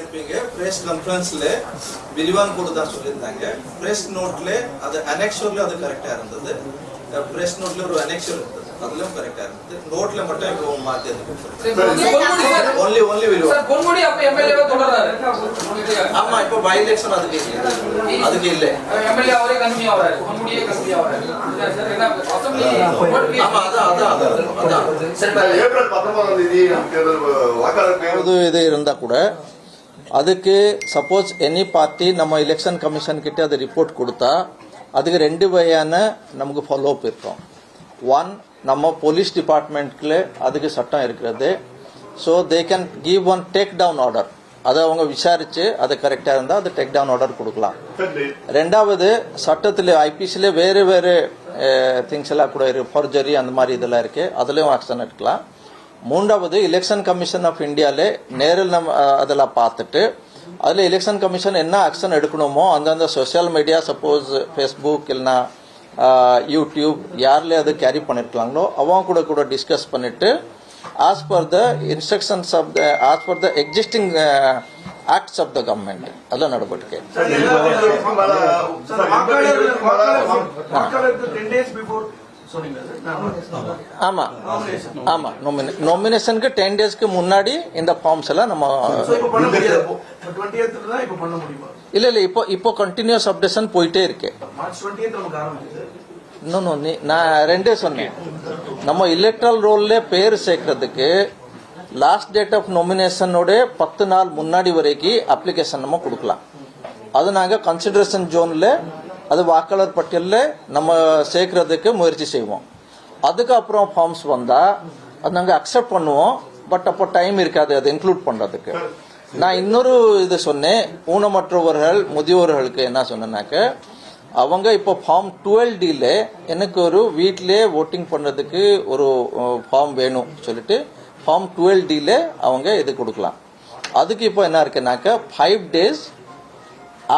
பண்ணிருப்பீங்க பிரஸ் கான்ஃபரன்ஸ்ல விரிவான் கூட தான் சொல்லியிருந்தாங்க. பிரஸ் நோட்ல அது அனெக்ஷர்ல அது கரெக்டா இருந்தது. பிரஸ் நோட்ல ஒரு அனெக்ஷர் இருந்தது, அதுலயும் கரெக்டா இருந்தது. நோட்ல மட்டும் இப்போ மாத்தி ஒன்லி விரிவான். ஆமா, இப்போ பை எலெக்ஷன் அதுக்கு இல்ல. எம்எல்ஏ அவரே கன்ஃபியூ ஆவறாரு, பொன்முடியே கன்ஃபியூ ஆவறாரு. சார் என்ன அசெம்பிளி ஆமா அதான் ஏப்ரல் 19ஆம் தேதி வாக்காளருக்கு இது இருந்தா கூட அதுக்கு சப்போஸ் எனி பார்ட்டி நம்ம எலெக்ஷன் கமிஷன் கிட்ட அது ரிப்போர்ட் கொடுத்தா அதுக்கு ரெண்டு வகையான நமக்கு ஃபாலோ அப் இருக்கும். ஒன், நம்ம போலீஸ் டிபார்ட்மெண்ட்ல அதுக்கு சட்டம் இருக்கிறது. So they can give one take down order. அதை அவங்க விசாரிச்சு அது கரெக்டா இருந்தா அது டேக் டவுன் ஆர்டர் கொடுக்கலாம். ரெண்டாவது, சட்டத்தில் ஐபிசில வேறு வேறு திங்ஸ் எல்லாம் கூட இருக்கு, ஃபோர்ஜரி அந்த மாதிரி இதெல்லாம் இருக்கு, அதுலயும் ஆக்ஷன் எடுக்கலாம். மூன்றாவது, எலெக்ஷன் கமிஷன் ஆஃப் இந்தியாவில நேரில் நம்ம அதெல்லாம் பார்த்துட்டு அதில் எலெக்ஷன் கமிஷன் என்ன ஆக்ஷன் எடுக்கணுமோ அந்தந்த சோசியல் மீடியா, சப்போஸ் ஃபேஸ்புக் இல்லைன்னா யூடியூப் யாரில் அது கேரி பண்ணிருக்கலாங்களோ அவங்க கூட டிஸ்கஸ் பண்ணிட்டு as per the instructions of the as per the existing acts of the government அதெல்லாம் நடவடிக்கை. ஆமா ஆமா, நாமினேஷனுக்கு 10 டேஸ்க்கு முன்னாடி இந்த ஃபார்ம்ஸ் எல்லாம் நம்ம இல்ல இப்போ கண்டினியூஸ் அப்டேஷன் போயிட்டே இருக்கு. நான் ரெண்டே சொன்னேன், நம்ம எலக்ட்ரல் ரோல்ல பேர் சேர்க்கறதுக்கு லாஸ்ட் டேட் ஆஃப் நாமினேஷனோட 10 நாள் முன்னாடி வரைக்கும் அப்ளிகேஷன் நம்ம கொடுக்கலாம். அது நாங்க கன்சிடரேஷன் ஜோன்ல அது வாக்காளர் பட்டியலில் நம்ம சேர்க்கறதுக்கு முயற்சி செய்வோம். அதுக்கப்புறம் ஃபார்ம்ஸ் வந்தா அது நாங்கள் அக்செப்ட் பண்ணுவோம். பட் அப்போ டைம் இருக்காது அது இன்க்ளூட் பண்றதுக்கு. நான் இன்னொரு இது சொன்னேன், ஊனமற்றவர்கள் முதியோர்களுக்கு என்ன சொன்னேன்னாக்க அவங்க இப்போ ஃபார்ம் 12D எனக்கு ஒரு வீட்டிலே ஓட்டிங் பண்றதுக்கு ஒரு ஃபார்ம் வேணும் சொல்லிட்டு ஃபார்ம் 12D அவங்க இது கொடுக்கலாம். அதுக்கு இப்போ என்ன இருக்குனாக்க 5 days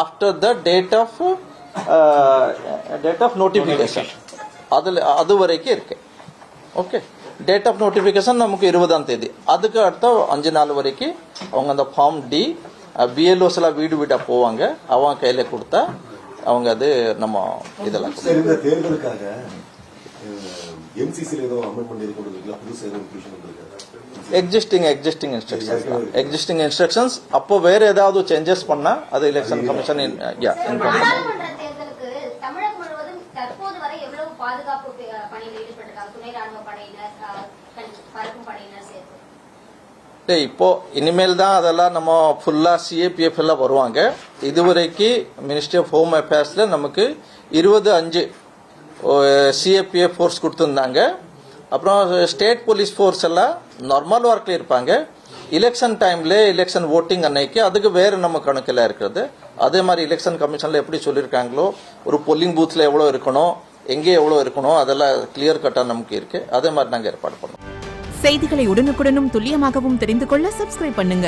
after the date of notification அது வரைக்கும் இருக்கு. ஓகே, டேட் ஆஃப் நோட்டிபிகேஷன் நமக்கு 20ஆம் தேதி. அதுக்கு அடுத்த 5 நாள் வரைக்கும் அவங்க அந்த ஃபார்ம் டி பிஎல்ஓஸ் எல்லாம் வீடு வீடா போவாங்க, அவங்க கையில கொடுத்தா அவங்க அது நம்ம இதெல்லாம் தேர்தலுக்காக எம்சிசி ஏதோ அமெண்ட்மென்ட் இருக்குங்களா, புதுசா ஏதோ இன்க்ளூஷன் வந்திருக்கா? எக்ஸிஸ்டிங் இன்ஸ்ட்ரக்ஷன்ஸ் அப்போ வேற ஏதாவது சேஞ்சஸ் பண்ணா அது எலெக்ஷன் கமிஷன் இப்போ இனிமேல் தான் அதெல்லாம் நம்ம ஃபுல்லா சிஏபிஎஃப் எல்லாம் வருவாங்க. இதுவரைக்கும் மினிஸ்ட்ரி ஆஃப் ஹோம் அஃபேர்ஸ்ல நமக்கு 25 சிஏபிஎஃப் ஃபோர்ஸ் கொடுத்துருந்தாங்க. அப்புறம் ஸ்டேட் போலீஸ் ஃபோர்ஸ் எல்லாம் நார்மல் ஒர்க்ல இருப்பாங்க. எலெக்ஷன் டைம்ல எலெக்ஷன் ஓட்டிங் அன்னைக்கு அதுக்கு வேற நம்ம கணக்கில் இருக்கிறது. அதே மாதிரி எலெக்ஷன் கமிஷன்ல எப்படி சொல்லியிருக்காங்களோ ஒரு போலிங் பூத்ல எவ்வளவு இருக்கணும், எங்கே எவ்வளவு இருக்கணும், அதெல்லாம் கிளியர் கட்டா நமக்கு இருக்கு. அதே மாதிரி நாங்கள் ஏற்பாடு பண்ணுவோம். செய்திகளை உடனுக்குடனும் துல்லியமாகவும் தெரிந்து கொள்ள சப்ஸ்கிரைப் பண்ணுங்க.